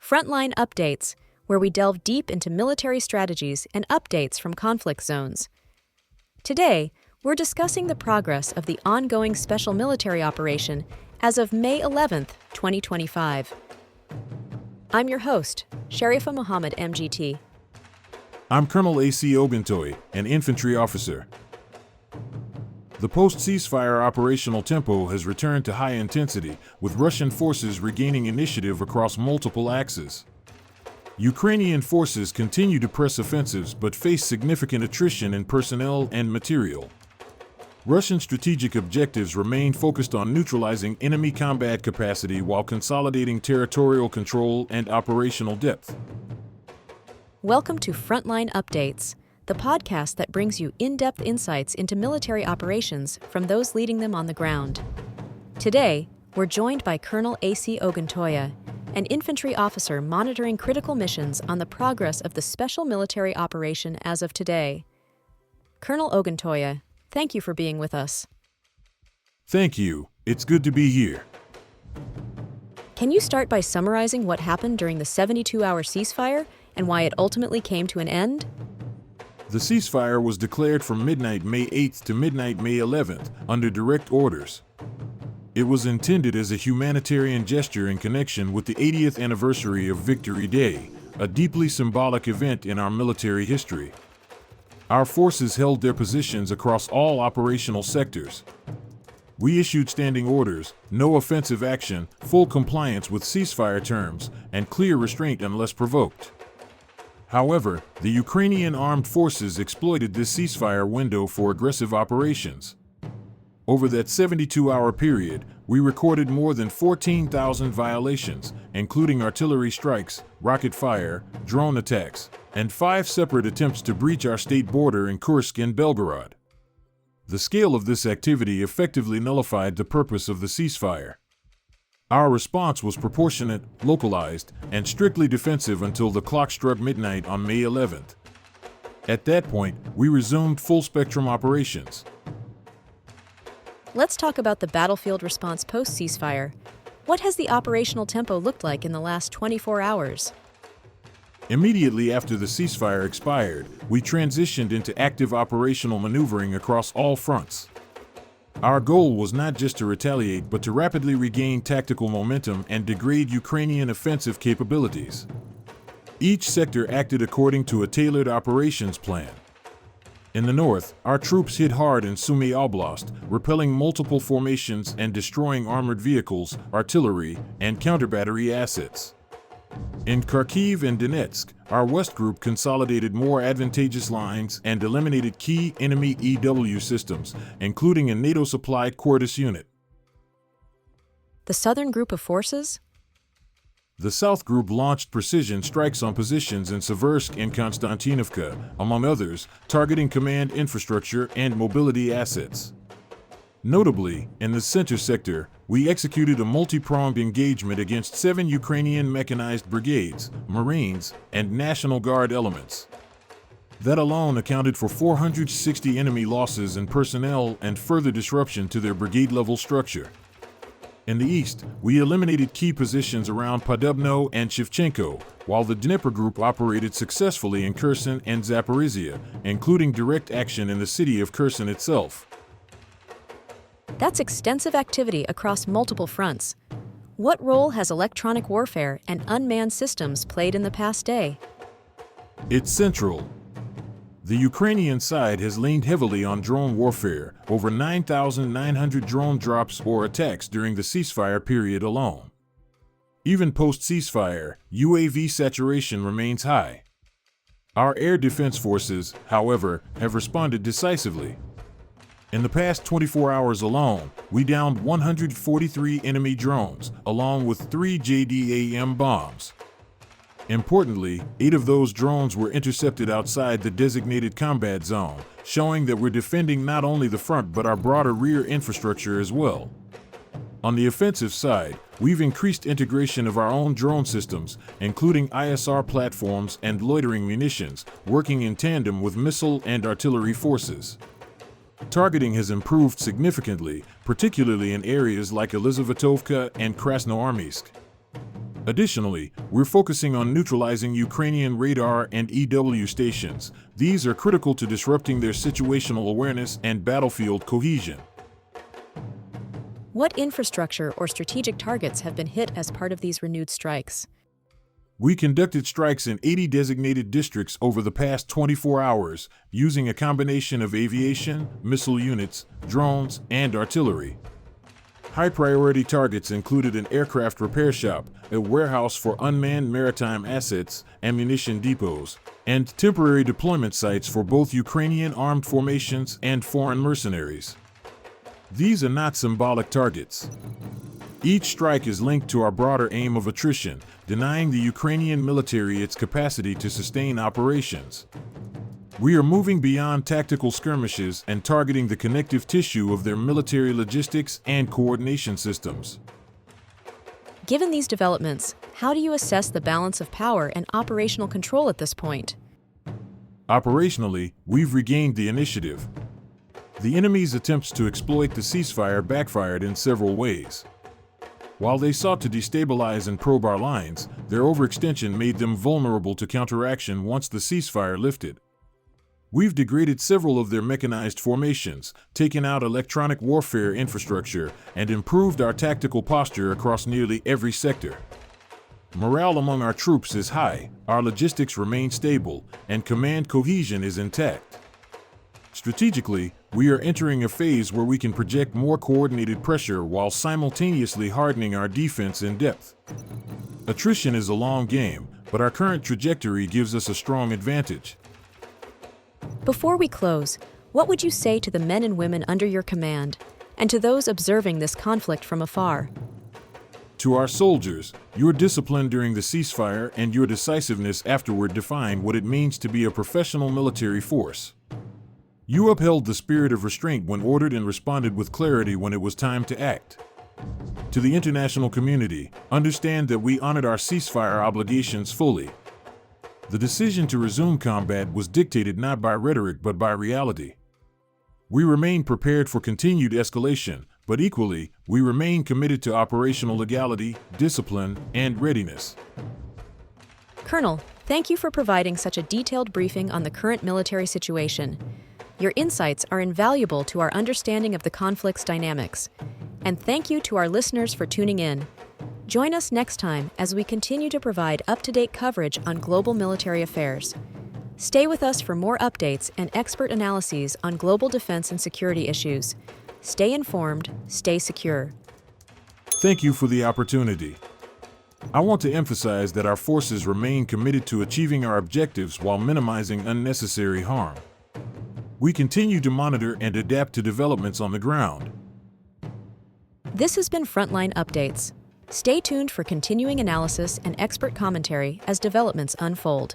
Frontline Updates, where we delve deep into military strategies and updates from conflict zones. Today, we're discussing the progress of the ongoing special military operation as of May 11, 2025. I'm your host, Sharifa Muhammad, MGT. I'm Colonel A.C. Oguntoye, an infantry officer. The post-ceasefire operational tempo has returned to high intensity, with Russian forces regaining initiative across multiple axes. Ukrainian forces continue to press offensives but face significant attrition in personnel and material. Russian strategic objectives remain focused on neutralizing enemy combat capacity while consolidating territorial control and operational depth. Welcome to Frontline Updates, the podcast that brings you in-depth insights into military operations from those leading them on the ground. Today, we're joined by Colonel A.C. Oguntoye, an infantry officer monitoring critical missions on the progress of the special military operation as of today. Colonel Oguntoye, thank you for being with us. Thank you. It's good to be here. Can you start by summarizing what happened during the 72-hour ceasefire and why it ultimately came to an end? The ceasefire was declared from midnight May 8th to midnight May 11th under direct orders. It was intended as a humanitarian gesture in connection with the 80th anniversary of Victory Day, a deeply symbolic event in our military history. Our forces held their positions across all operational sectors. We issued standing orders, no offensive action, full compliance with ceasefire terms, and clear restraint unless provoked. However, the Ukrainian armed forces exploited this ceasefire window for aggressive operations. Over that 72-hour period, we recorded more than 14,000 violations, including artillery strikes, rocket fire, drone attacks, and 5 separate attempts to breach our state border in Kursk and Belgorod. The scale of this activity effectively nullified the purpose of the ceasefire. Our response was proportionate, localized, and strictly defensive until the clock struck midnight on May 11th. At that point, we resumed full-spectrum operations. Let's talk about the battlefield response post-ceasefire. What has the operational tempo looked like in the last 24 hours? Immediately after the ceasefire expired, we transitioned into active operational maneuvering across all fronts. Our goal was not just to retaliate but to rapidly regain tactical momentum and degrade Ukrainian offensive capabilities. Each sector acted according to a tailored operations plan. In the north, our troops hit hard in Sumy Oblast, repelling multiple formations and destroying armored vehicles, artillery, and counter-battery assets. In Kharkiv and Donetsk, our West Group consolidated more advantageous lines and eliminated key enemy EW systems, including a NATO-supplied Quartus unit. The Southern Group of Forces? The South Group launched precision strikes on positions in Seversk and Konstantinovka, among others, targeting command infrastructure and mobility assets. Notably, in the center sector, we executed a multi-pronged engagement against 7 Ukrainian mechanized brigades, Marines, and National Guard elements. That alone accounted for 460 enemy losses in personnel and further disruption to their brigade-level structure. In the east, we eliminated key positions around Podubno and Shevchenko, while the Dnipro Group operated successfully in Kherson and Zaporizhia, including direct action in the city of Kherson itself. That's extensive activity across multiple fronts. What role has electronic warfare and unmanned systems played in the past day? It's central. The Ukrainian side has leaned heavily on drone warfare, over 9,900 drone drops or attacks during the ceasefire period alone. Even post-ceasefire, UAV saturation remains high. Our air defense forces, however, have responded decisively. In the past 24 hours alone, we downed 143 enemy drones, along with 3 JDAM bombs. Importantly, 8 of those drones were intercepted outside the designated combat zone, showing that we're defending not only the front but our broader rear infrastructure as well. On the offensive side, we've increased integration of our own drone systems, including ISR platforms and loitering munitions, working in tandem with missile and artillery forces. Targeting has improved significantly, particularly in areas like Elizavetovka and Krasnoarmysk. Additionally, we're focusing on neutralizing Ukrainian radar and EW stations. These are critical to disrupting their situational awareness and battlefield cohesion. What infrastructure or strategic targets have been hit as part of these renewed strikes? We conducted strikes in 80 designated districts over the past 24 hours, using a combination of aviation, missile units, drones, and artillery. High-priority targets included an aircraft repair shop, a warehouse for unmanned maritime assets, ammunition depots, and temporary deployment sites for both Ukrainian armed formations and foreign mercenaries. These are not symbolic targets. Each strike is linked to our broader aim of attrition, denying the Ukrainian military its capacity to sustain operations. We are moving beyond tactical skirmishes and targeting the connective tissue of their military logistics and coordination systems. Given these developments, how do you assess the balance of power and operational control at this point? Operationally, we've regained the initiative. The enemy's attempts to exploit the ceasefire backfired in several ways. While they sought to destabilize and probe our lines, their overextension made them vulnerable to counteraction once the ceasefire lifted. We've degraded several of their mechanized formations, taken out electronic warfare infrastructure, and improved our tactical posture across nearly every sector. Morale among our troops is high, our logistics remain stable, and command cohesion is intact. Strategically, we are entering a phase where we can project more coordinated pressure while simultaneously hardening our defense in depth. Attrition is a long game, but our current trajectory gives us a strong advantage. Before we close, what would you say to the men and women under your command, and to those observing this conflict from afar? To our soldiers, your discipline during the ceasefire and your decisiveness afterward define what it means to be a professional military force. You upheld the spirit of restraint when ordered and responded with clarity when it was time to act. To the international community, understand that we honored our ceasefire obligations fully. The decision to resume combat was dictated not by rhetoric but by reality. We remain prepared for continued escalation, but equally, we remain committed to operational legality, discipline, and readiness. Colonel, thank you for providing such a detailed briefing on the current military situation. Your insights are invaluable to our understanding of the conflict's dynamics. And thank you to our listeners for tuning in. Join us next time as we continue to provide up-to-date coverage on global military affairs. Stay with us for more updates and expert analyses on global defense and security issues. Stay informed, stay secure. Thank you for the opportunity. I want to emphasize that our forces remain committed to achieving our objectives while minimizing unnecessary harm. We continue to monitor and adapt to developments on the ground. This has been Frontline Updates. Stay tuned for continuing analysis and expert commentary as developments unfold.